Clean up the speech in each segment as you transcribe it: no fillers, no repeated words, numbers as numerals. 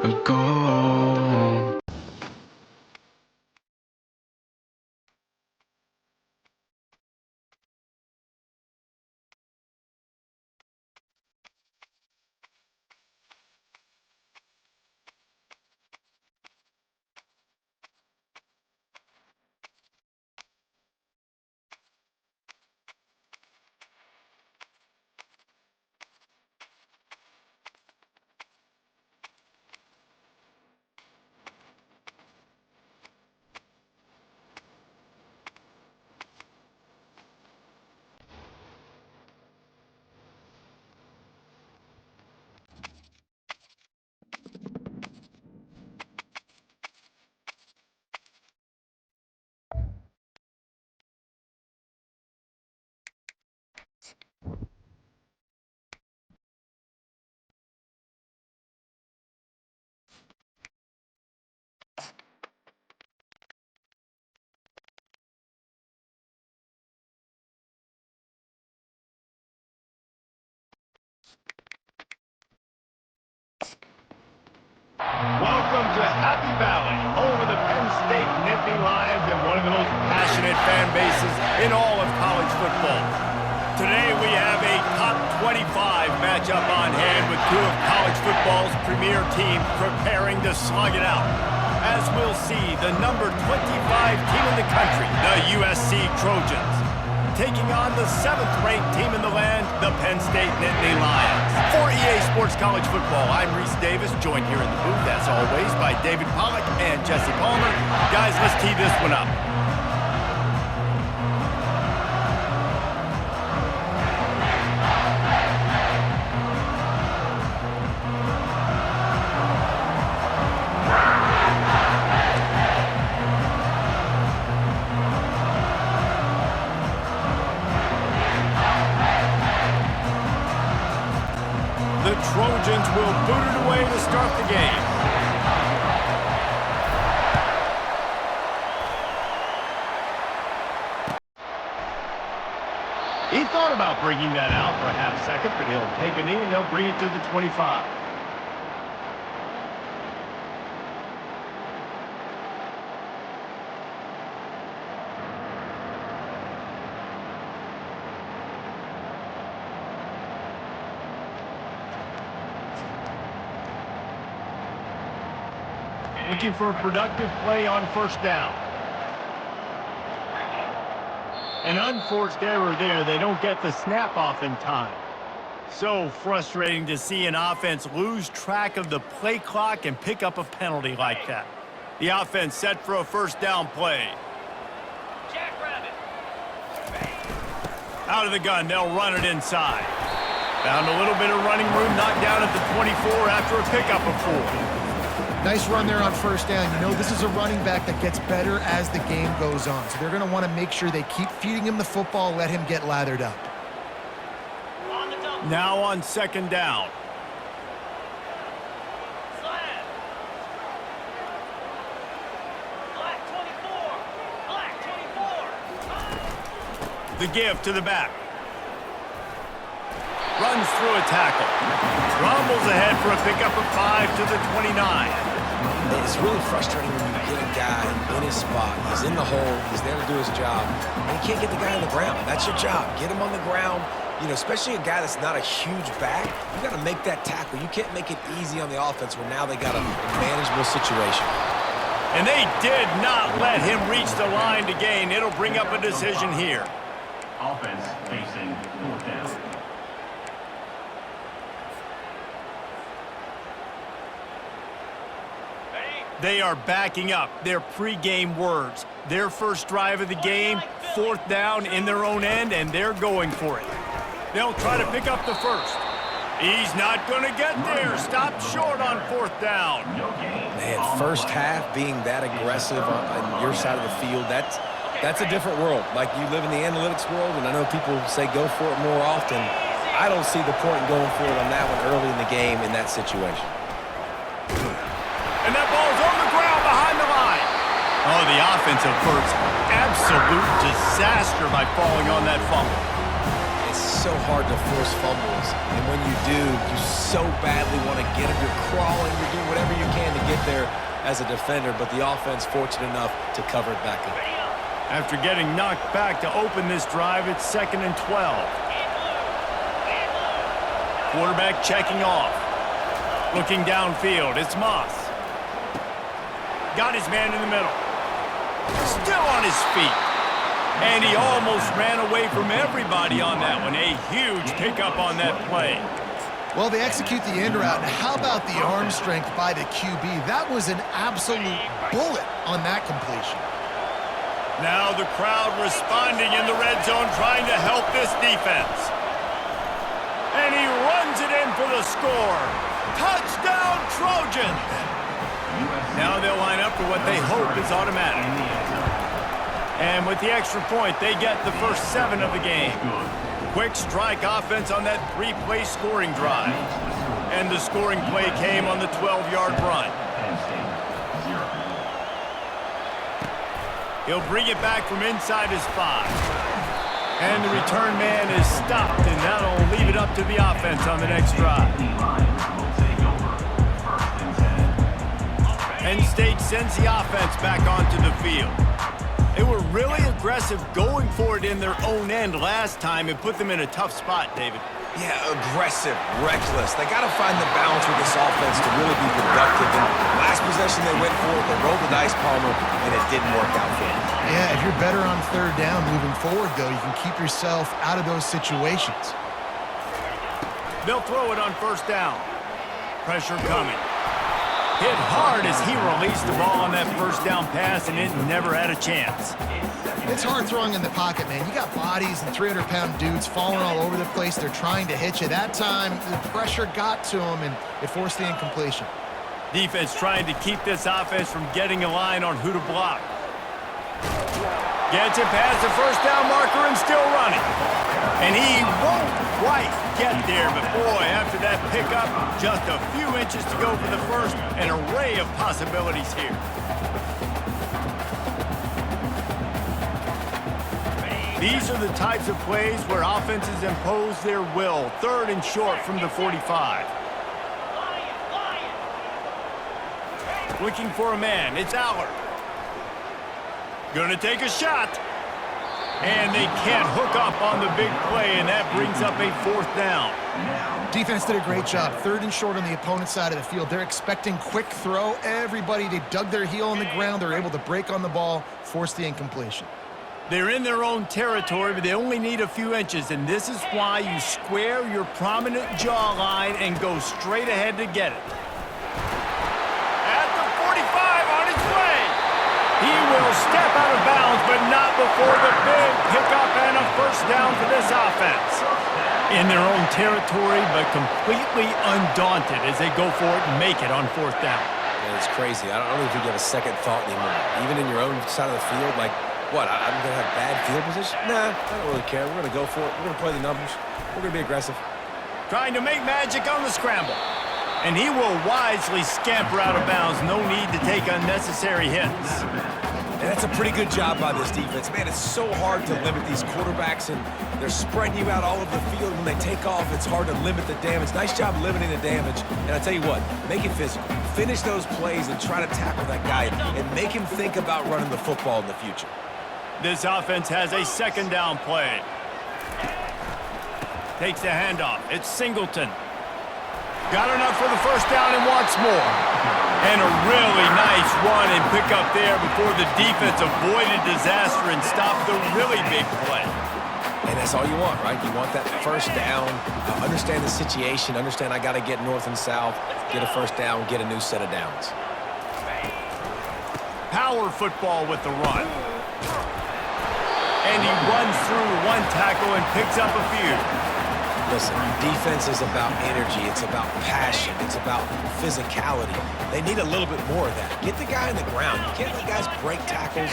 ago. Welcome to Happy Valley, home of the Penn State Nittany Lions and one of the most passionate fan bases in all of college football. Today we have a top 25 matchup on hand with two of college football's premier teams preparing to slug it out. As we'll see, the number 25 team in the country, the USC Trojans, taking on the 7th-ranked team in the land, the Penn State Nittany Lions. For EA Sports College Football, I'm Reese Davis, joined here in the booth, as always, by David Pollack and Jesse Palmer. Guys, let's tee this one up. The Trojans will boot it away to start the game. He thought about bringing that out for a half second, but he'll take a knee and he'll bring it to the 25. Looking for a productive play on first down. An unforced error there. They don't get the snap off in time. So frustrating to see an offense lose track of the play clock and pick up a penalty like that. The offense set for a first down play. Out of the gun, they'll run it inside. Found a little bit of running room, knocked down at the 24 after a pickup of 4. Nice run there on first down. You know, this is a running back that gets better as the game goes on. So they're going to want to make sure they keep feeding him the football, let him get lathered up. Now on second down. The give to the back. Runs through a tackle. Rumbles ahead for a pickup of 5 to the 29. It's really frustrating when you get a guy in his spot. He's in the hole. He's there to do his job. And you can't get the guy on the ground. That's your job. Get him on the ground. You know, especially a guy that's not a huge back. You got to make that tackle. You can't make it easy on the offense where now they got a manageable situation. And they did not let him reach the line to gain. It'll bring up a decision here. Offense facing fourth down. They are backing up their pregame words. Their first drive of the game, fourth down in their own end, and they're going for it. They'll try to pick up the first. He's not going to get there. Stopped short on fourth down. Man, first half being that aggressive on your side of the field, that's a different world. Like, you live in the analytics world, and I know people say go for it more often. I don't see the point in going for it on that one early in the game in that situation. And that ball's on the ground behind the line. Oh, the offense averts absolute disaster by falling on that fumble. It's so hard to force fumbles, and when you do, you so badly want to get him. You're crawling, you're doing whatever you can to get there as a defender, but the offense fortunate enough to cover it back up. After getting knocked back to open this drive, it's 2nd and 12. Quarterback checking off. Looking downfield, it's Moss. Got his man in the middle. Still on his feet. And he almost ran away from everybody on that one. A huge pickup on that play. Well, they execute the end route. How about the arm strength by the QB? That was an absolute bullet on that completion. Now the crowd responding in the red zone, trying to help this defense. And he runs it in for the score. Touchdown, Trojans! Now they'll line up for what they hope is automatic. And with the extra point, they get the first 7 of the game. Quick strike offense on that 3-play scoring drive. And the scoring play came on the 12-yard run. He'll bring it back from inside his 5. And the return man is stopped, and that'll leave it up to the offense on the next drive. Penn State sends the offense back onto the field. They were really aggressive going for it in their own end last time and put them in a tough spot, David. Yeah, aggressive, reckless. They got to find the balance with this offense to really be productive. And last possession they went for it, they rolled the dice, Palmer, and it didn't work out for them. Yeah, if you're better on 3rd down moving forward, though, you can keep yourself out of those situations. They'll throw it on 1st down. Pressure coming. Hit hard as he released the ball on that 1st down pass, and it never had a chance. It's hard throwing in the pocket, man. You got bodies and 300-pound dudes falling all over the place. They're trying to hit you. That time, the pressure got to him, and it forced the incompletion. Defense trying to keep this offense from getting a line on who to block. Gets it past the 1st down marker and still running. And he won't quite get there, but boy, after that pickup, just a few inches to go for the first, an array of possibilities here. These are the types of plays where offenses impose their will. 3rd and short from the 45. Looking for a man, it's Aller. Gonna take a shot. And they can't hook up on the big play, and that brings up a 4th down. Defense did a great job. 3rd and short on the opponent's side of the field. They're expecting quick throw. Everybody, they dug their heel on the ground. They're able to break on the ball, force the incompletion. They're in their own territory, but they only need a few inches, and this is why you square your prominent jawline and go straight ahead to get it. At the 45 on its way. He will step out of bounds, but not before the big pickup and a 1st down for this offense. In their own territory, but completely undaunted as they go for it and make it on 4th down. And it's crazy. I don't know if you give a second thought anymore. Even in your own side of the field, like, what, I'm going to have bad field position? Nah, I don't really care. We're going to go for it. We're going to play the numbers. We're going to be aggressive. Trying to make magic on the scramble. And he will wisely scamper out of bounds. No need to take unnecessary hits. And that's a pretty good job by this defense. Man, it's so hard to limit these quarterbacks, and they're spreading you out all over the field. When they take off, it's hard to limit the damage. Nice job limiting the damage. And I tell you what, make it physical. Finish those plays and try to tackle that guy and make him think about running the football in the future. This offense has a 2nd down play. Takes the handoff. It's Singleton. Got enough for the 1st down and wants more. And a really nice run and pick up there before the defense avoided disaster and stopped the really big play. And that's all you want, right? You want that 1st down. Understand the situation. Understand I got to get north and south, get a 1st down, get a new set of downs. Power football with the run. And he runs through 1 tackle and picks up a few. Listen, defense is about energy. It's about passion. It's about physicality. They need a little bit more of that. Get the guy on the ground. You can't let guys break tackles.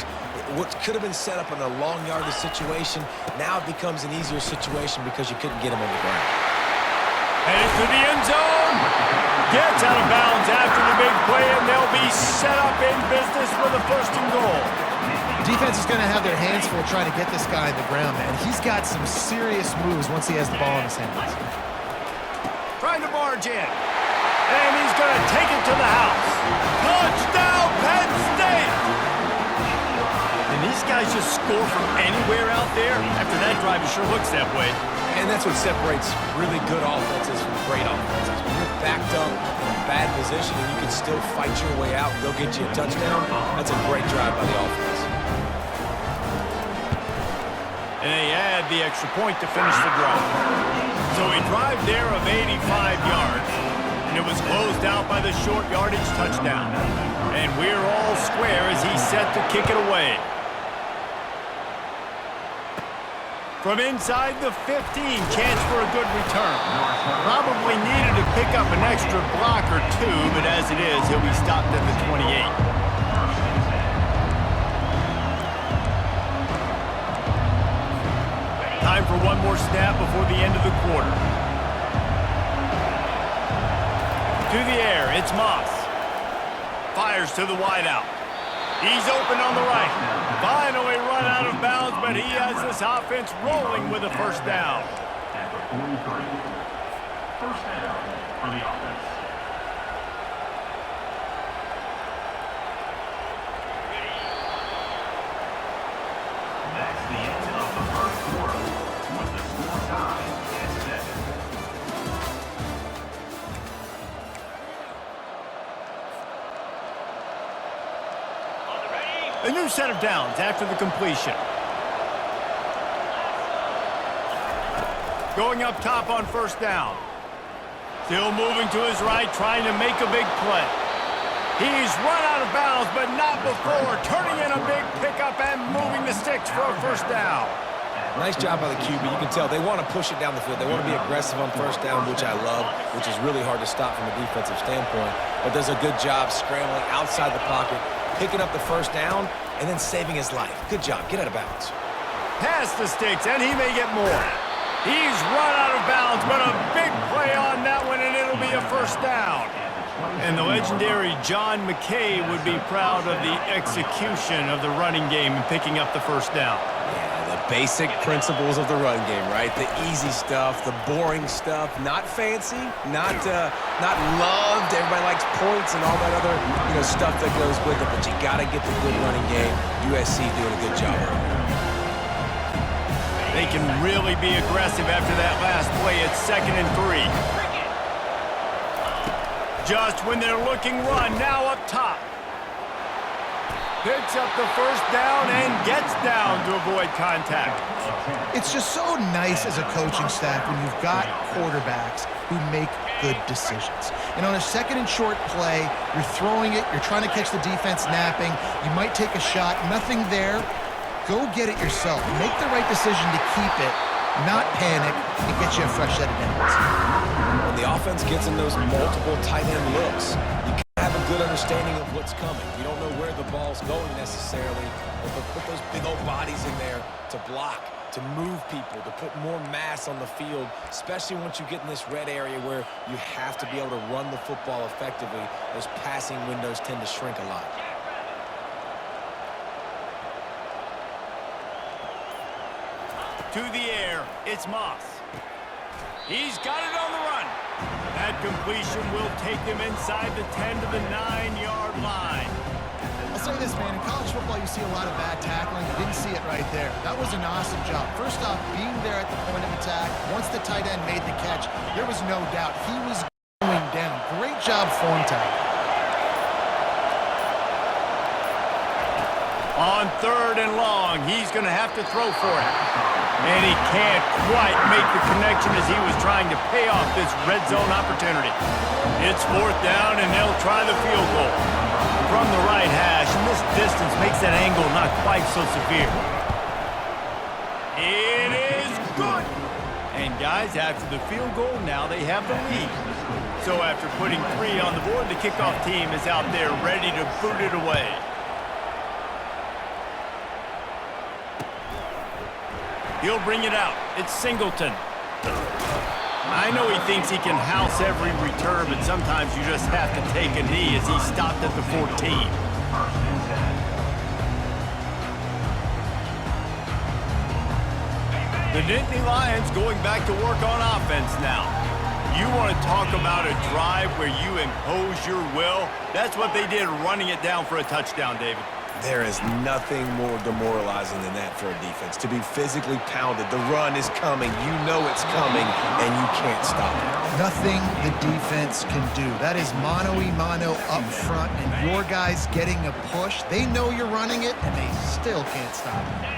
What could have been set up in a long yardage situation, now it becomes an easier situation because you couldn't get him on the ground. Headed to the end zone. Gets out of bounds after the big play, and they'll be set up in business with a 1st and goal. Defense is going to have their hands full trying to get this guy on the ground, man. He's got some serious moves once he has the ball in his hands. Trying to bar charge in. And he's going to take it to the house. Touchdown, Penn State! And these guys just score from anywhere out there. After that drive, it sure looks that way. And that's what separates really good offenses from great offenses. When you're backed up in a bad position and you can still fight your way out and go get you a touchdown, that's a great drive by the offense. And they add the extra point to finish the drive. So a drive there of 85 yards. And it was closed out by the short yardage touchdown. And we're all square as he's set to kick it away. From inside the 15, chance for a good return. Probably needed to pick up an extra block or two, but as it is, he'll be stopped at the 28. Time for one more snap before the end of the quarter. To the air, it's Moss. Fires to the wideout. He's open on the right. Finally run out of bounds, but he has this offense rolling with a first down. At the 43. First down for the offense. That's the end of the first quarter, with the score tied at 7. A new set of downs after the completion. Going up top on first down. Still moving to his right, trying to make a big play. He's run out of bounds, but not before turning in a big pickup and moving the sticks for a first down. Nice job by the QB. You can tell they want to push it down the field. They want to be aggressive on first down, which I love, which is really hard to stop from a defensive standpoint. But does a good job scrambling outside the pocket, picking up the first down, and then saving his life. Good job. Get out of bounds. Past the sticks, and he may get more. He's run out of bounds, but a big play on that one, and it'll be a first down. And the legendary John McKay would be proud of the execution of the running game and picking up the first down. Yeah, the basic principles of the run game, right? The easy stuff, the boring stuff, not fancy, not loved. Everybody likes points and all that other stuff that goes with it, but you got to get the good running game. USC doing a good job earlier. They can really be aggressive after that last play. It's 2nd and 3. Just when they're looking run, now up top. Picks up the first down and gets down to avoid contact. It's just so nice as a coaching staff when you've got quarterbacks who make good decisions. And on a 2nd and short play, you're throwing it, you're trying to catch the defense napping, you might take a shot, nothing there. Go get it yourself. Make the right decision to keep it, not panic, and get you a fresh set of downs. When the offense gets in those multiple tight end looks, you can have a good understanding of what's coming. You don't know where the ball's going necessarily, but put those big old bodies in there to block, to move people, to put more mass on the field, especially once you get in this red area where you have to be able to run the football effectively. Those passing windows tend to shrink a lot. To the air, it's Moss. He's got it on the run. That completion will take him inside the 10 to the 9-yard line. I'll say this, man. In college football, you see a lot of bad tackling. You didn't see it right there. That was an awesome job. First off, being there at the point of attack. Once the tight end made the catch, there was no doubt he was going down. Great job form tackling. On 3rd and long, he's going to have to throw for it. And he can't quite make the connection as he was trying to pay off this red zone opportunity. It's 4th down, and they'll try the field goal. From the right hash, and this distance makes that angle not quite so severe. It is good! And guys, after the field goal, now they have the lead. So after putting 3 on the board, the kickoff team is out there ready to boot it away. He'll bring it out. It's Singleton. I know he thinks he can house every return, but sometimes you just have to take a knee as he stopped at the 14. The Nittany Lions going back to work on offense now. You want to talk about a drive where you impose your will? That's what they did, running it down for a touchdown, David. There is nothing more demoralizing than that for a defense, to be physically pounded. The run is coming. You know it's coming, and you can't stop it. Nothing the defense can do. That is mano-a-mano up front, and your guys getting a push. They know you're running it, and they still can't stop it.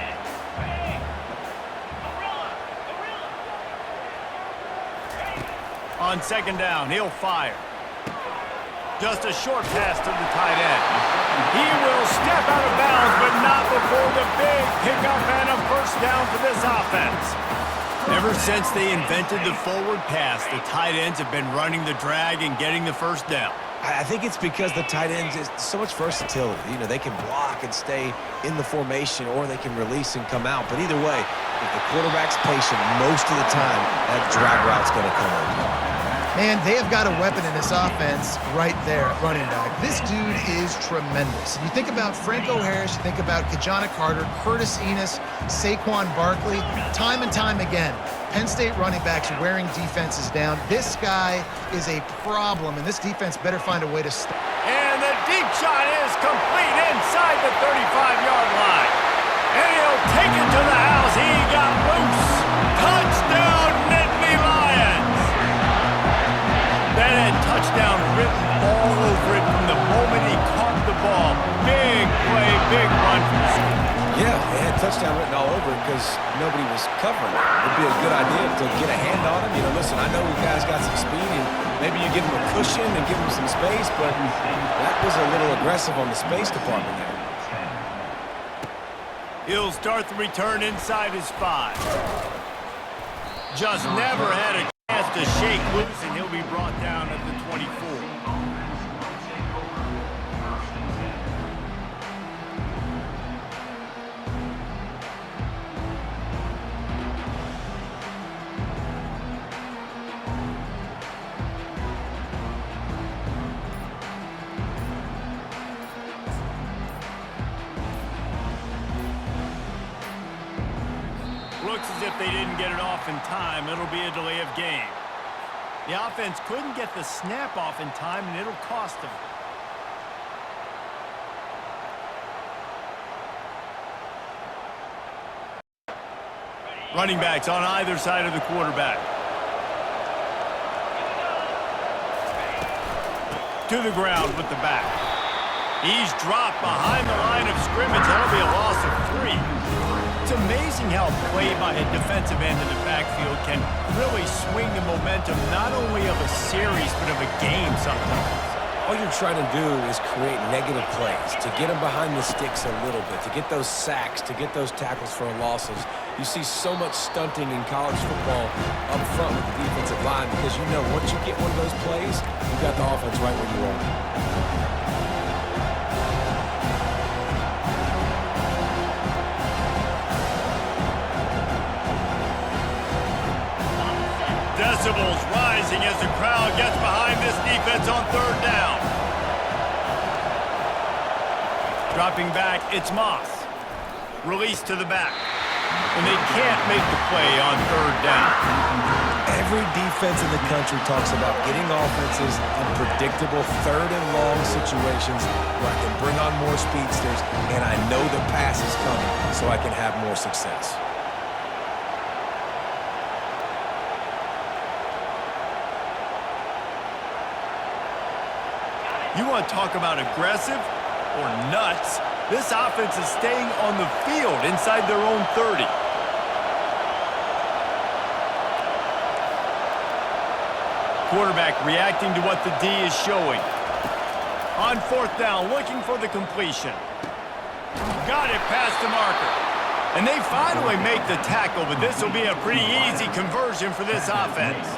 On second down, he'll fire. Just a short pass to the tight end. He will step out of bounds, but not before the big pickup and a first down for this offense. Ever since they invented the forward pass, the tight ends have been running the drag and getting the first down. I think it's because the tight ends is so much versatility. You know, they can block and stay in the formation, or they can release and come out. But either way, if the quarterback's patient most of the time, that drag route's going to come over. Man, they have got a weapon in this offense right there at running back. This dude is tremendous. You think about Franco Harris, you think about Kajana Carter, Curtis Enos, Saquon Barkley, time and time again, Penn State running backs wearing defenses down. This guy is a problem, and this defense better find a way to stop. And the deep shot is complete inside the 35-yard line. And he'll take it to the house. He got loose. Touchdown, Nittany Lions. That had touchdown written all over it from the moment he caught the ball. Big play, big run from the school. Yeah, they had touchdown written all over it because nobody was covering it. It'd be a good idea to get a hand on him. You know, listen, I know you guys got some speed, and maybe you give him a cushion and give him some space, but that was a little aggressive on the space department there. He'll start the return inside his 5. Just never had a chance to shake loose, and he'll be brought down at the 24. Looks as if they didn't get it off in time. It'll be a delay of game. The offense couldn't get the snap off in time, and it'll cost them. Running backs on either side of the quarterback. To the ground with the back. He's dropped behind the line of scrimmage. That'll be a loss of 3. It's amazing how play by a defensive end in the backfield can really swing the momentum not only of a series but of a game sometimes. All you're trying to do is create negative plays, to get them behind the sticks a little bit, to get those sacks, to get those tackles for losses. You see so much stunting in college football up front with the defensive line because you know once you get one of those plays, you got the offense right where you want it. Decibels rising as the crowd gets behind this defense on third down. Dropping back, it's Moss. Release to the back. And they can't make the play on third down. Every defense in the country talks about getting offenses in predictable third and long situations where I can bring on more speedsters and I know the pass is coming so I can have more success. You want to talk about aggressive or nuts? This offense is staying on the field inside their own 30. Quarterback reacting to what the D is showing. On fourth down, looking for the completion. Got it past the marker. And they finally make the tackle, but this will be a pretty easy conversion for this offense.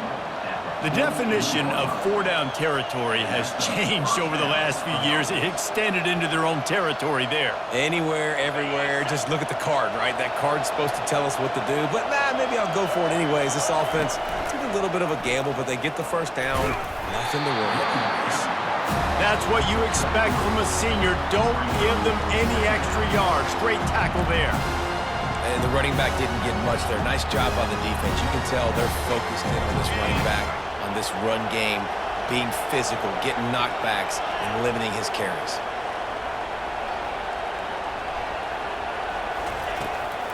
The definition of four-down territory has changed over the last few years. It extended into their own territory there. Anywhere, everywhere, just look at the card, right? That card's supposed to tell us what to do, but maybe I'll go for it anyways. This offense took a little bit of a gamble, but they get the first down. Nothing to worry about. That's what you expect from a senior. Don't give them any extra yards. Great tackle there. And the running back didn't get much there. Nice job on the defense. You can tell they're focused in on this running back on this run game, being physical, getting knockbacks, and limiting his carries.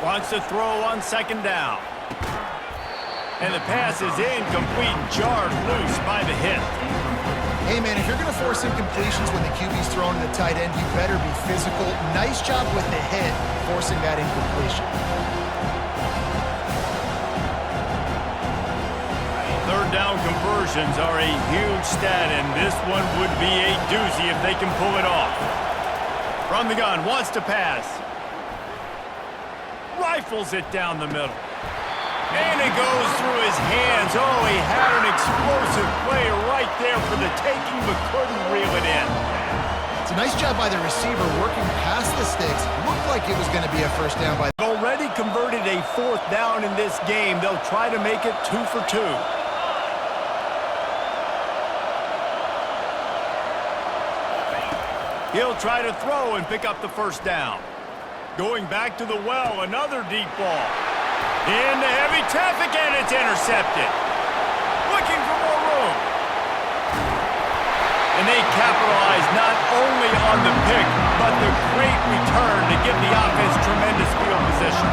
Wants to throw on second down. And the pass is incomplete, jarred loose by the hit. Hey, man, if you're going to force incompletions when the QB's throwing to the tight end, you better be physical. Nice job with the hit, forcing that incompletion. Third down conversions are a huge stat, and this one would be a doozy if they can pull it off. From the gun, wants to pass. Rifles it down the middle. And it goes through his hands. Oh, he had an explosive play right there for the taking, but couldn't reel it in. It's a nice job by the receiver working past the sticks. Looked like it was going to be a first down by... Already converted a fourth down in this game. They'll try to make it 2 for 2. He'll try to throw and pick up the first down. Going back to the well, another deep ball. Into heavy traffic, and it's intercepted. Looking for more room. And they capitalize not only on the pick, but the great return to give the offense tremendous field position.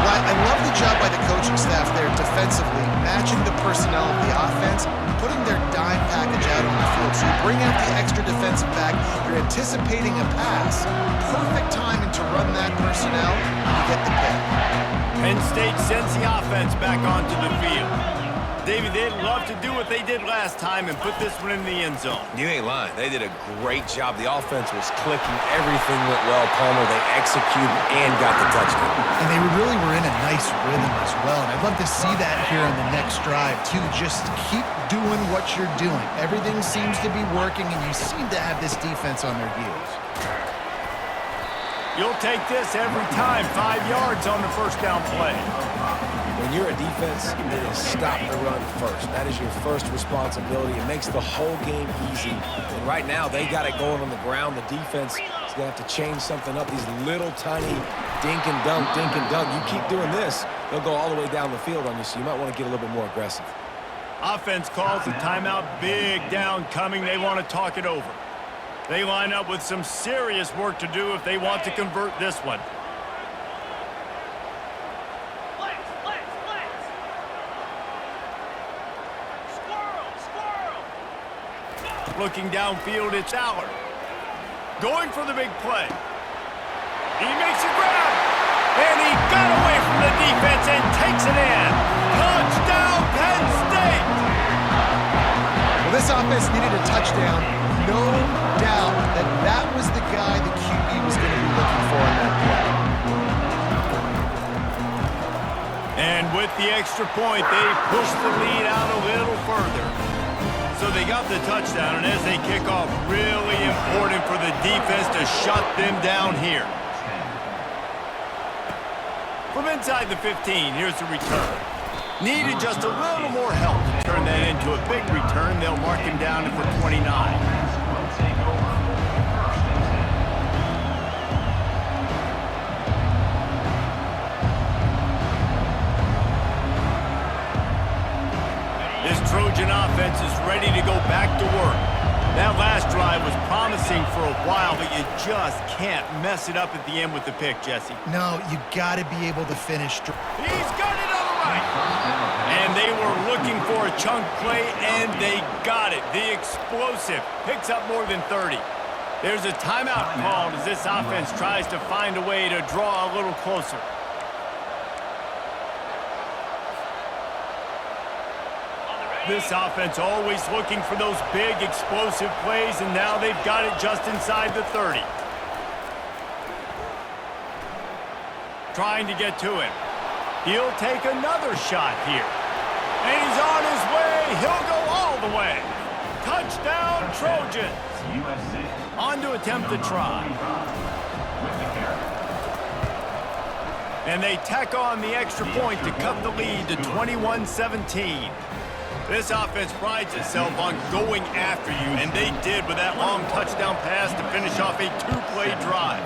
Well, I love the job by the coaching staff there defensively, matching the personnel of the offense, putting their dime package out on the field. So you bring out the extra defensive back, you're anticipating a pass. Perfect timing to run that personnel, and you get the pick. Penn State sends the offense back onto the field. David, they'd love to do what they did last time and put this one in the end zone. You ain't lying. They did a great job. The offense was clicking. Everything went well, Palmer. They executed and got the touchdown. And they really were in a nice rhythm as well. And I'd love to see that here on the next drive, too. Just keep doing what you're doing. Everything seems to be working, and you seem to have this defense on their heels. You'll take this every time. 5 yards on the first down play. When you're a defense, it is stop the run first. That is your first responsibility. It makes the whole game easy. And right now, they got it going on the ground. The defense is going to have to change something up. These little tiny dink and dunk, dink and dunk. You keep doing this, they'll go all the way down the field on you, so you might want to get a little bit more aggressive. Offense calls a timeout. Big down coming. They want to talk it over. They line up with some serious work to do if they want to convert this one. Looking downfield, it's Aller. Going for the big play. He makes a grab. And he got away from the defense and takes it in. Touchdown, Penn State! Well, this offense needed a touchdown. No doubt that that was the guy the QB was going to be looking for on that play. And with the extra point, they push the lead out a little further. So they got the touchdown, and as they kick off, really important for the defense to shut them down here. From inside the 15, here's the return. Needed just a little more help to turn that into a big return. They'll mark him down for 29. This Trojan offense is ready to go back to work. That last drive was promising for a while, but you just can't mess it up at the end with the pick, Jesse. No, you got to be able to finish. He's got it on the right. And they were looking for a chunk play, and they got it. The explosive picks up more than 30. There's a timeout called as this offense tries to find a way to draw a little closer. This offense always looking for those big explosive plays, and now they've got it just inside the 30. Trying to get to him. He'll take another shot here. And he's on his way. He'll go all the way. Touchdown, Trojans. On to attempt the try. And they tack on the extra point to cut the lead to 21-17. This offense prides itself on going after you, and they did with that long touchdown pass to finish off a two-play drive.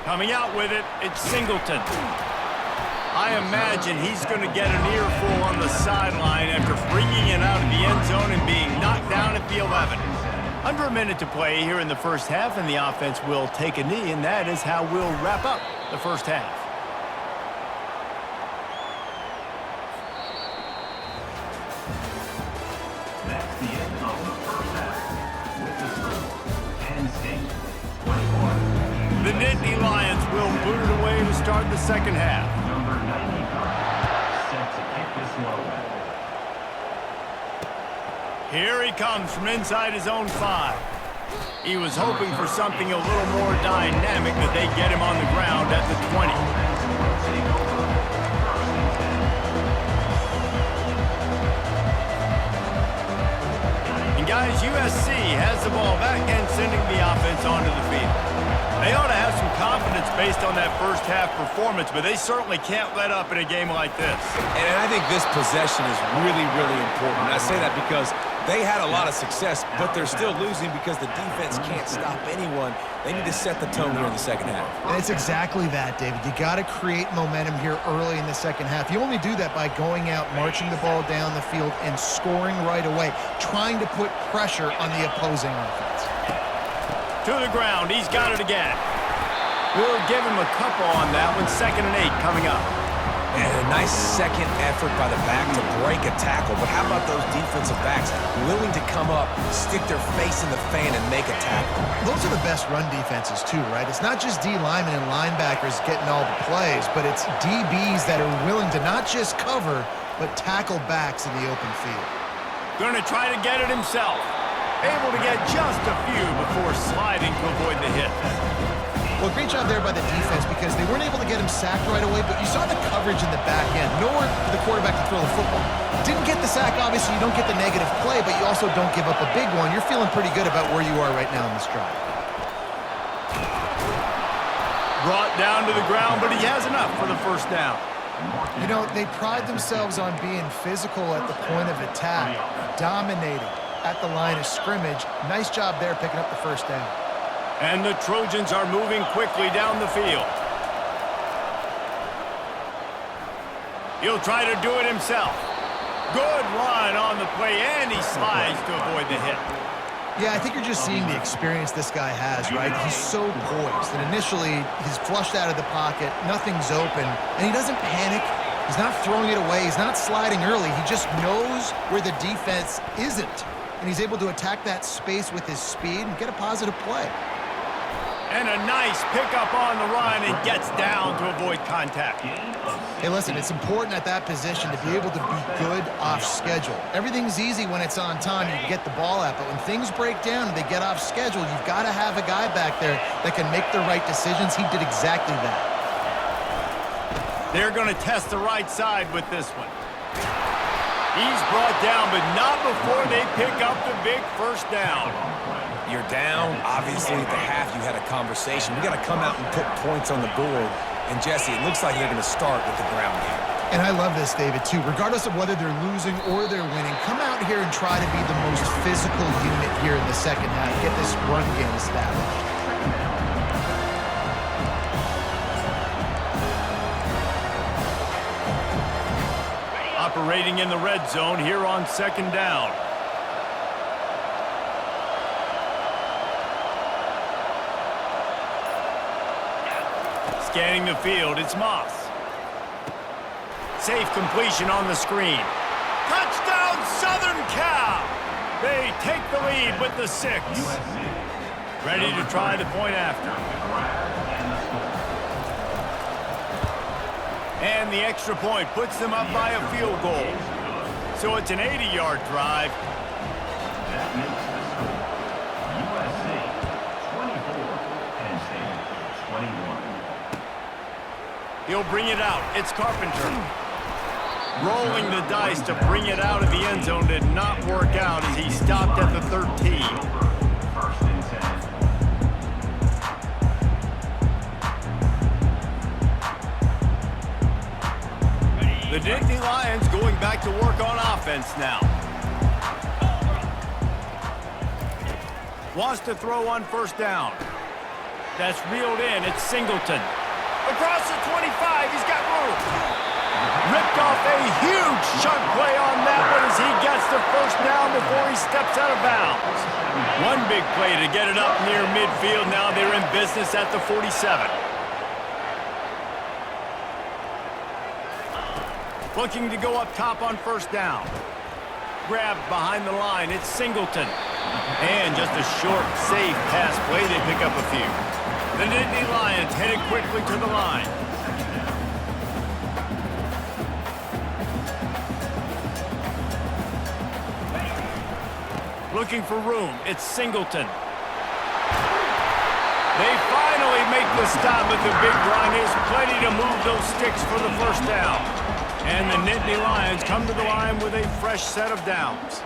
Coming out with it, it's Singleton. I imagine he's going to get an earful on the sideline after bringing it out of the end zone and being knocked down at the 11. Under a minute to play here in the first half, and the offense will take a knee, and that is how we'll wrap up the first half. That's the end of the first half. With the score, Penn State 21. The Nittany Lions will boot it away to start the second half. Number 95 set to kick this one away. Here he comes from inside his own 5. He was hoping for something a little more dynamic, that they get him on the ground at the 20. And guys, USC has the ball back and sending the offense onto the field. They ought to have some confidence based on that first half performance, but they certainly can't let up in a game like this. And I think this possession is really, really important. I say that because they had a lot of success, but they're still losing because the defense can't stop anyone. They need to set the tone here in the second half. And it's exactly that, David. You got to create momentum here early in the second half. You only do that by going out, marching the ball down the field, and scoring right away, trying to put pressure on the opposing offense. To the ground, he's got it again. We'll give him a couple on that one. 2nd and 8 coming up. And a nice second effort by the back to break a tackle. But how about those defensive backs willing to come up, stick their face in the fan, and make a tackle? Those are the best run defenses too, right? It's not just D linemen and linebackers getting all the plays, but it's DBs that are willing to not just cover, but tackle backs in the open field. Going to try to get it himself. Able to get just a few before sliding to avoid the hit. Well, great job there by the defense because they weren't able to get him sacked right away, but you saw the coverage in the back end. Nowhere for the quarterback to throw the football. Didn't get the sack, obviously. You don't get the negative play, but you also don't give up a big one. You're feeling pretty good about where you are right now in this drive. Brought down to the ground, but he has enough for the first down. You know, they pride themselves on being physical at the point of attack, dominating at the line of scrimmage. Nice job there picking up the first down. And the Trojans are moving quickly down the field. He'll try to do it himself. Good run on the play, and he slides to avoid the hit. Yeah, I think you're just seeing the experience this guy has, right? He's so poised, and initially he's flushed out of the pocket, nothing's open, and he doesn't panic. He's not throwing it away. He's not sliding early. He just knows where the defense isn't, and he's able to attack that space with his speed and get a positive play. And a nice pickup on the run, and gets down to avoid contact. Hey, listen, it's important at that position to be able to be good off schedule. Everything's easy when it's on time. You can get the ball out, but when things break down and they get off schedule, you've got to have a guy back there that can make the right decisions. He did exactly that. They're going to test the right side with this one. He's brought down, but not before they pick up the big first down. You're down. Obviously, at the half, you had a conversation. We got to come out and put points on the board. And, Jesse, it looks like they're going to start with the ground game. And I love this, David, too. Regardless of whether they're losing or they're winning, come out here and try to be the most physical unit here in the second half. Get this run game established. Operating in the red zone here on 2nd down. Scanning the field, it's Moss. Safe completion on the screen. Touchdown, Southern Cal! They take the lead with the 6. Ready to try the point after. And the extra point puts them up by a field goal. So it's an 80-yard drive. That makes the score USC 24, Penn State 21. He'll bring it out. It's Carpenter. Rolling the dice to bring it out of the end zone did not work out as he stopped at the 13. First and 10. The Nittany Lions going back to work on offense now. Wants to throw on first down. That's reeled in. It's Singleton. Across the 25, he's got room. Ripped off a huge chunk play on that one as he gets the first down before he steps out of bounds. One big play to get it up near midfield. Now they're in business at the 47. Looking to go up top on first down. Grabbed behind the line. It's Singleton. And just a short, safe pass play. They pick up a few. The Nittany Lions headed quickly to the line. Looking for room. It's Singleton. They finally make the stop at the big run. There's plenty to move those sticks for the first down. And the Nittany Lions come to the line with a fresh set of downs.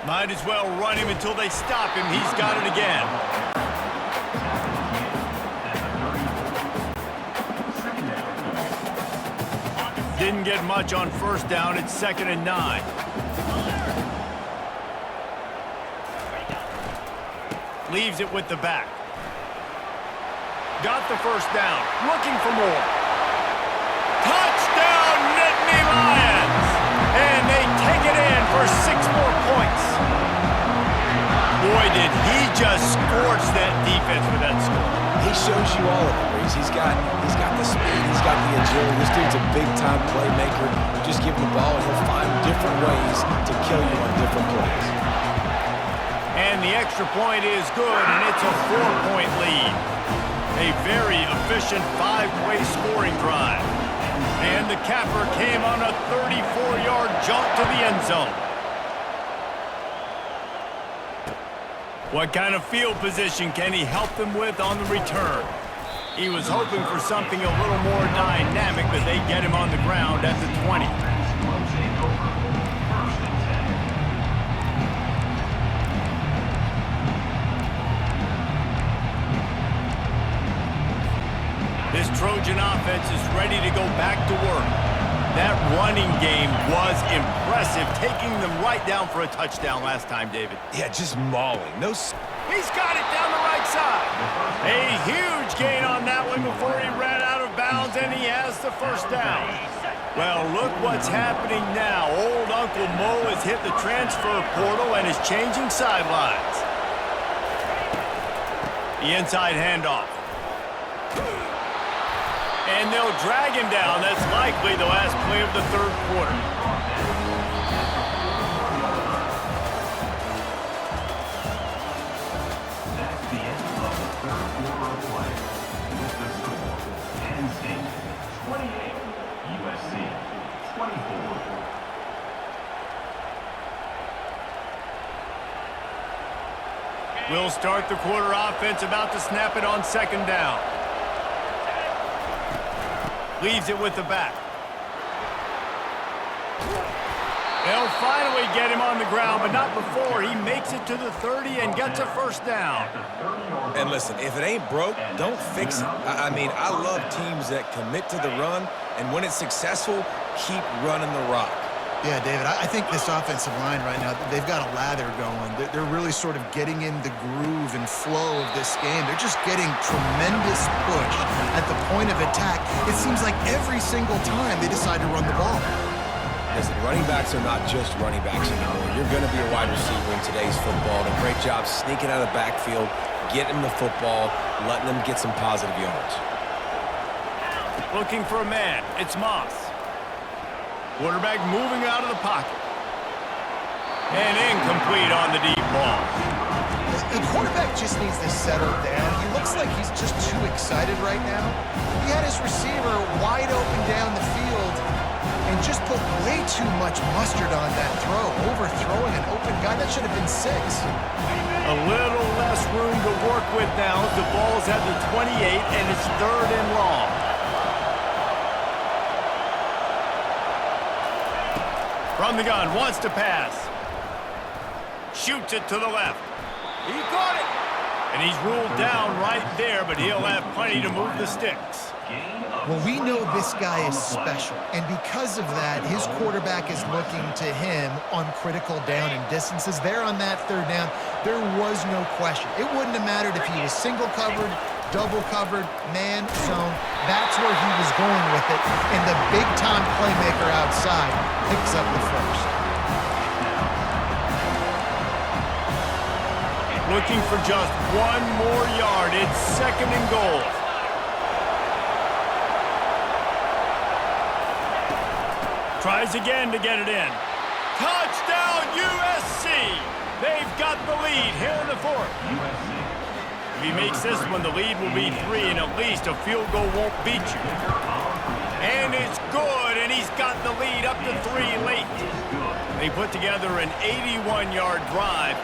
Might as well run him until they stop him. He's got it again. Didn't get much on first down. It's 2nd and 9. Leaves it with the back. Got the first down. Looking for more. Touchdown, Nittany Lions! And they take it in for 6 more points. Boy, did he just scorch that defense with that score. He shows you all of it, Reese. He's got the speed, he's got the agility. This dude's a big-time playmaker. Just give him the ball, and he'll find different ways to kill you on different plays. And the extra point is good, and it's a 4-point lead. A very efficient 5-play scoring drive. And the capper came on a 34-yard jump to the end zone. What kind of field position can he help them with on the return? He was hoping for something a little more dynamic, but they get him on the ground at the 20. This Trojan offense is ready to go back to work. That running game was impressive, taking them right down for a touchdown last time, David. Yeah, just mauling. He's got it down the right side. A huge gain on that one before he ran out of bounds, and he has the first down. Well, look what's happening now. Old Uncle Mo has hit the transfer portal and is changing sidelines. The inside handoff. And they'll drag him down. That's likely the last play of the third quarter. That's the end of the third quarter of play. With the score, Penn State 28, USC 24. We'll start the quarter offense, about to snap it on second down. Leaves it with the back. They'll finally get him on the ground, but not before he makes it to the 30 and gets a first down. And listen, if it ain't broke, don't fix it. I mean, I love teams that commit to the run, and when it's successful, keep running the rock. Yeah, David, I think this offensive line right now, they've got a lather going. They're really sort of getting in the groove and flow of this game. They're just getting tremendous push at the point of attack. It seems like every single time they decide to run the ball. Listen, running backs are not just running backs anymore. You're going to be a wide receiver in today's football. And a great job sneaking out of the backfield, getting the football, letting them get some positive yards. Looking for a man. It's Moss. Quarterback moving out of the pocket. And incomplete on the deep ball. The quarterback just needs to settle down. He looks like he's just too excited right now. He had his receiver wide open down the field and just put way too much mustard on that throw, overthrowing an open guy. That should have been 6. A little less room to work with now. The ball's at the 28, and it's 3rd and long. From the gun, wants to pass. Shoots it to the left. He caught it. And he's ruled down right there, but he'll have plenty to move the sticks. Well, we know this guy is special, and because of that, his quarterback is looking to him on critical down and distances. There on that third down, there was no question. It wouldn't have mattered if he was single covered, double covered, man zone. That's where he was going with it, and the big-time playmaker outside picks up the first. Looking for just one more yard. It's 2nd and goal. Tries again to get it in. Touchdown, USC! They've got the lead here in the 4th. If he makes this one, the lead will be 3, and at least a field goal won't beat you. And it's good, and he's got the lead up to 3 late. They put together an 81-yard drive,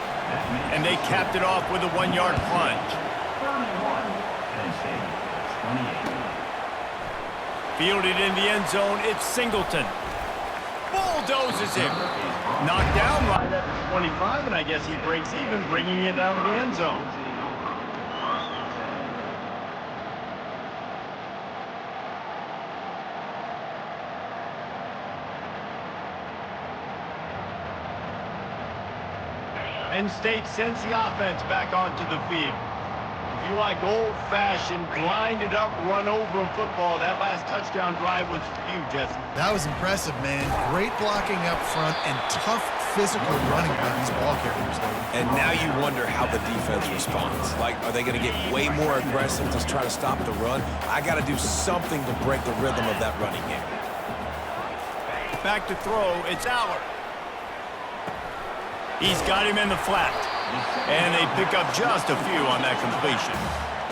and they capped it off with a 1-yard plunge. Fielded in the end zone, it's Singleton. Bulldozes him. Knocked down right at the 25, and I guess he breaks even, bringing it down to the end zone. Penn State sends the offense back onto the field. If you like old-fashioned, grind-it-up, run-over football, that last touchdown drive was huge, Jesse. That was impressive, man. Great blocking up front and tough physical running by these ball carriers. And now you wonder how the defense responds. Like, are they going to get way more aggressive to try to stop the run? I got to do something to break the rhythm of that running game. Back to throw, it's Allard. He's got him in the flat. And they pick up just a few on that completion.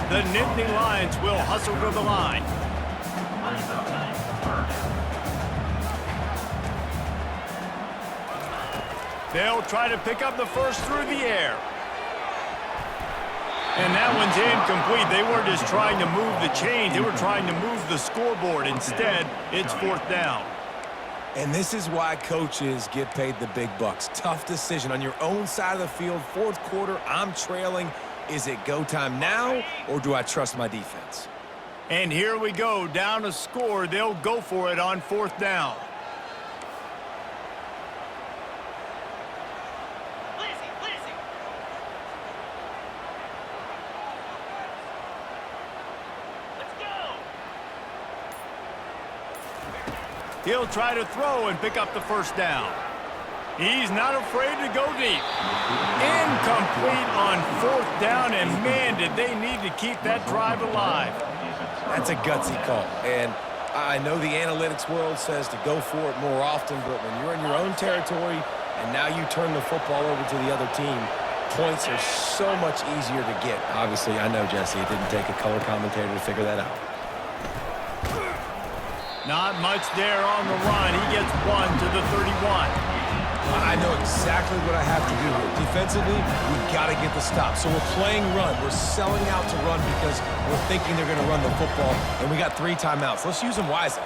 The Nittany Lions will hustle to the line. They'll try to pick up the first through the air. And that one's incomplete. They weren't just trying to move the chains. They were trying to move the scoreboard. Instead, it's 4th down. And this is why coaches get paid the big bucks. Tough decision on your own side of the field. 4th quarter, I'm trailing. Is it go time now, or do I trust my defense? And here we go, down a score. They'll go for it on 4th down. He'll try to throw and pick up the first down. He's not afraid to go deep. Incomplete on 4th down, and man, did they need to keep that drive alive. That's a gutsy call, and I know the analytics world says to go for it more often, but when you're in your own territory and now you turn the football over to the other team, points are so much easier to get. Obviously, I know, Jesse, it didn't take a color commentator to figure that out. Not much there on the run. He gets 1 to the 31. I know exactly what I have to do here. Defensively, we've got to get the stop. So we're playing run. We're selling out to run because we're thinking they're going to run the football, and we got 3 timeouts. Let's use them wisely.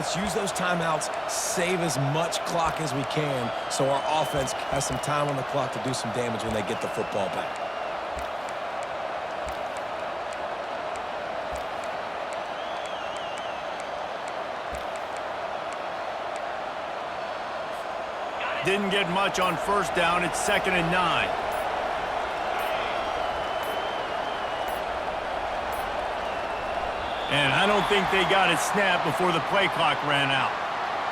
Let's use those timeouts, save as much clock as we can so our offense has some time on the clock to do some damage when they get the football back. Didn't get much on 1st down. It's 2nd and 9. And I don't think they got it snapped before the play clock ran out.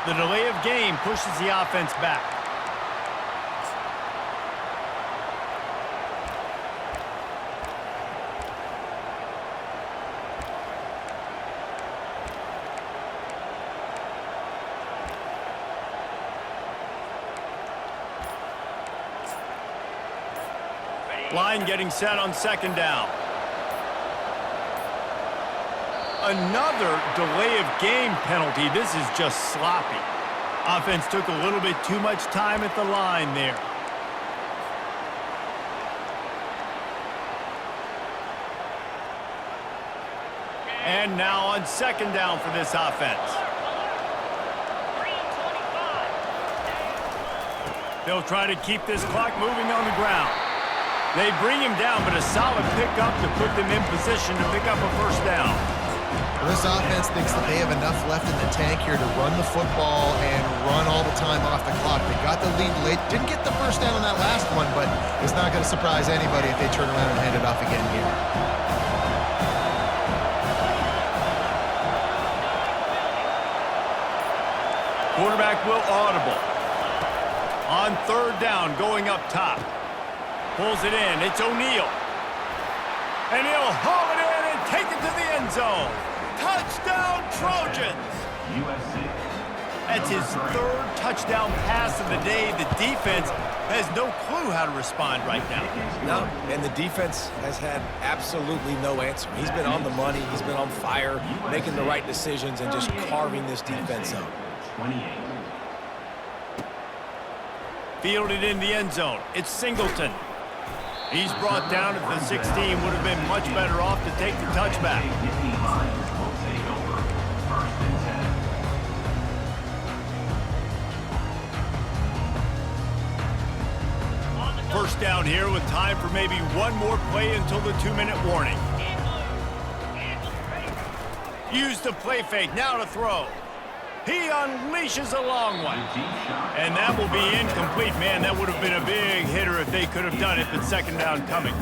The delay of game pushes the offense back. Line getting set on 2nd down. Another delay of game penalty. This is just sloppy. Offense took a little bit too much time at the line there. And now on 2nd down for this offense. They'll try to keep this clock moving on the ground. They bring him down, but a solid pickup to put them in position to pick up a first down. Well, this offense thinks that they have enough left in the tank here to run the football and run all the time off the clock. They got the lead late. Didn't get the first down on that last one, but it's not going to surprise anybody if they turn around and hand it off again here. Quarterback will audible. On third down, going up top. Pulls it in. It's O'Neal. And he'll haul it in and take it to the end zone. Touchdown, Trojans! USC. That's his third touchdown pass of the day. The defense has no clue how to respond right now. No, and the defense has had absolutely no answer. He's been on the money. He's been on fire, making the right decisions, and just carving this defense up. 28. Fielded in the end zone. It's Singleton. He's brought down at the 16. Would have been much better off to take the touchback. Nittany Lions will take over. First and 10. First down here with time for maybe one more play until the 2-minute warning. Use the play fake. Now to throw. He unleashes a long one. And that will be incomplete. Man, that would have been a big hitter if they could have done it, but second down coming.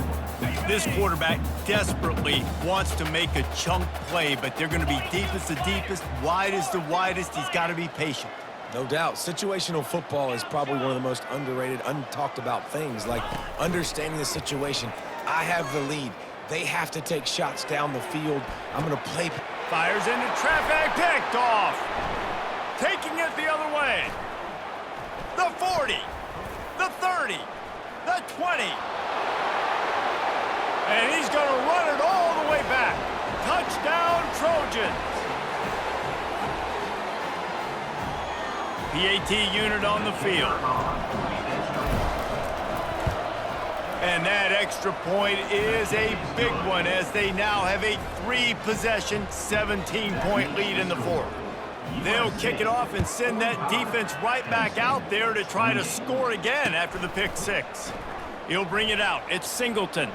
This quarterback desperately wants to make a chunk play, but they're going to be deepest the deepest, widest the widest. He's got to be patient. No doubt. Situational football is probably one of the most underrated, untalked about things, like understanding the situation. I have the lead. They have to take shots down the field. I'm going to play. Fires into traffic, picked off. Taking it the other way. The 40, the 30, the 20. And he's going to run it all the way back. Touchdown, Trojans. PAT unit on the field. And that extra point is a big one as they now have a 3-possession, 17-point lead in the fourth. They'll kick it off and send that defense right back out there to try to score again after the pick 6. He'll bring it out. It's Singleton.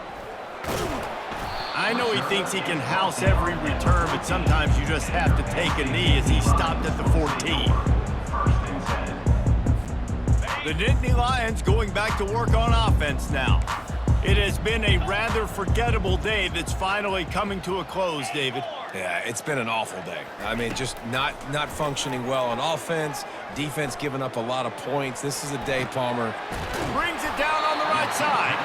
I know he thinks he can house every return, but sometimes you just have to take a knee as he stopped at the 14. The Nittany Lions going back to work on offense now. It has been a rather forgettable day that's finally coming to a close, David. Yeah, it's been an awful day. I mean, just not functioning well on offense, defense giving up a lot of points. This is a day, Palmer. Brings it down on the right side.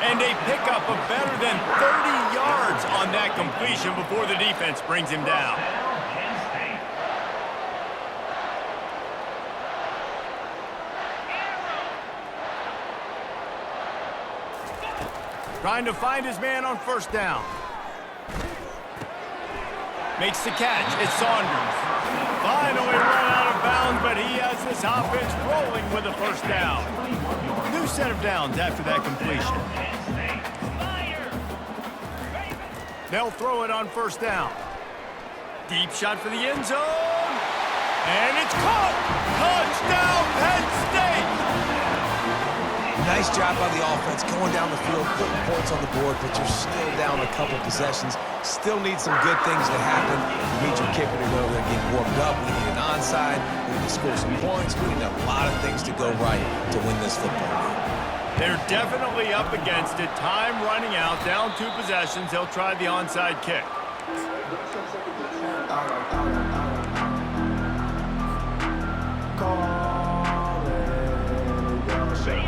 And a pickup of better than 30 yards on that completion before the defense brings him down. Trying to find his man on first down. Makes the catch. It's Saunders. Finally run out of bounds, but he has this offense rolling with a first down. New set of downs after that completion. They'll throw it on first down. Deep shot for the end zone. And it's caught. Touchdown, Penn State. Nice job by the offense, going down the field, putting points on the board, but you're still down a couple possessions. Still need some good things to happen. You need your kicker to go there and get warmed up. We need an onside. We need to score some points. We need a lot of things to go right to win this football game. They're definitely up against it. Time running out, down 2 possessions. They'll try the onside kick.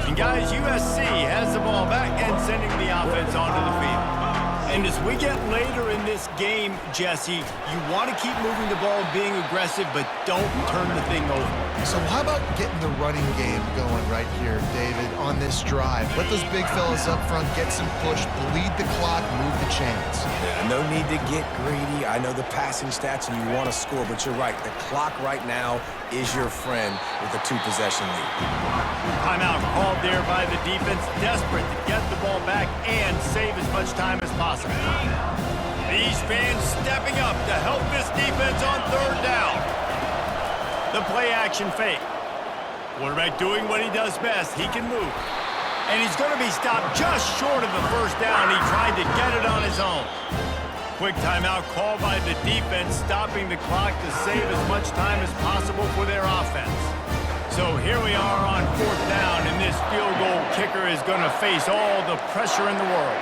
And guys, USC has the ball back and sending the offense onto the field. And as we get later in this game, Jesse, you want to keep moving the ball, being aggressive, but don't turn the thing over. So how about getting the running game going right here, David, on this drive? Let those big fellas up front get some push, bleed the clock, move the chains. Yeah, no need to get greedy. I know the passing stats and you want to score, but you're right. The clock right now is your friend with a 2-possession lead. Timeout called there by the defense, desperate to get the ball back and save as much time as possible. These fans stepping up to help this defense on third down. The play action fake. Quarterback doing what he does best. He can move. And he's going to be stopped just short of the first down. He tried to get it on his own. Quick timeout called by the defense, stopping the clock to save as much time as possible for their offense. So here we are on fourth down, and this field goal kicker is going to face all the pressure in the world.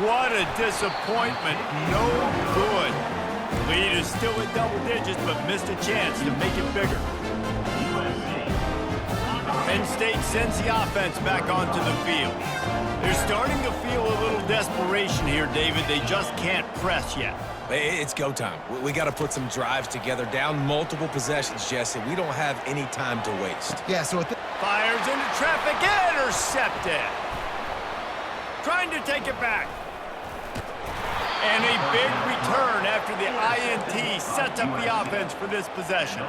What a disappointment. No good. Lead is still at double digits, but missed a chance to make it bigger. Penn State sends the offense back onto the field. They're starting to feel a little desperation here, David. They just can't press yet. It's go time. We got to put some drives together, down multiple possessions, Jesse. We don't have any time to waste. Yeah, so Fires into traffic, intercepted. Trying to take it back. And a big return after the INT sets up the offense for this possession.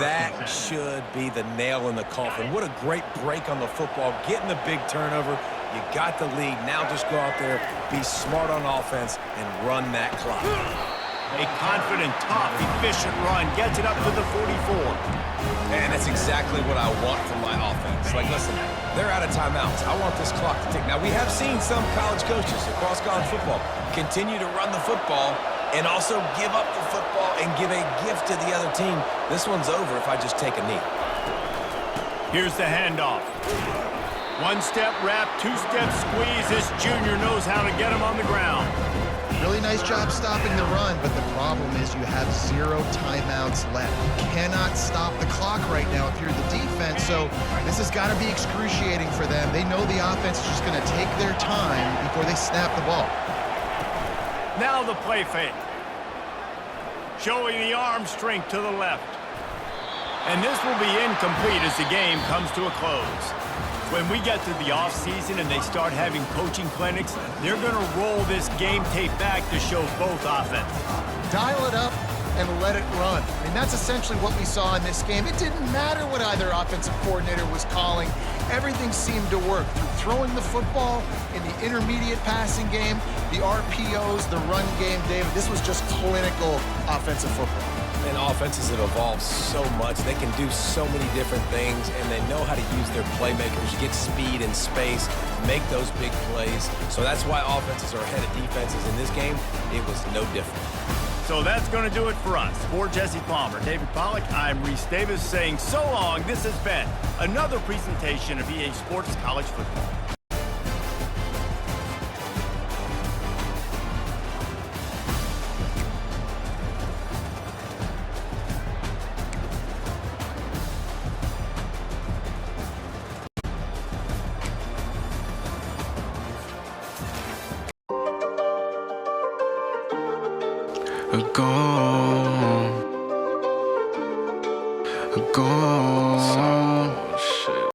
That should be the nail in the coffin. What a great break on the football, getting the big turnover. You got the lead. Now just go out there, be smart on offense, and run that clock. A confident, tough, efficient run gets it up to the 44. And that's exactly what I want from my offense. Like, listen, they're out of timeouts. I want this clock to tick. Now, we have seen some college coaches across college football continue to run the football and also give up the football and give a gift to the other team. This one's over if I just take a knee. Here's the handoff. One-step wrap, two-step squeeze. This junior knows how to get him on the ground. really nice job stopping the run, but the problem is you have 0 timeouts left. You cannot stop the clock right now if you're the defense, so this has got to be excruciating for them. They know the offense is just going to take their time before they snap the ball. Now the play fake. Showing the arm strength to the left. And this will be incomplete as the game comes to a close. When we get to the offseason and they start having coaching clinics, they're going to roll this game tape back to show both offenses. Dial it up and let it run. I mean, that's essentially what we saw in this game. It didn't matter what either offensive coordinator was calling. Everything seemed to work. Throwing the football in the intermediate passing game, the RPOs, the run game, David, this was just clinical offensive football. And offenses have evolved so much. They can do so many different things, and they know how to use their playmakers, get speed and space, make those big plays. So that's why offenses are ahead of defenses. In this game, it was no different. So that's going to do it for us. For Jesse Palmer, David Pollack, I'm Reese Davis saying so long. This has been another presentation of EA Sports College Football. Gone.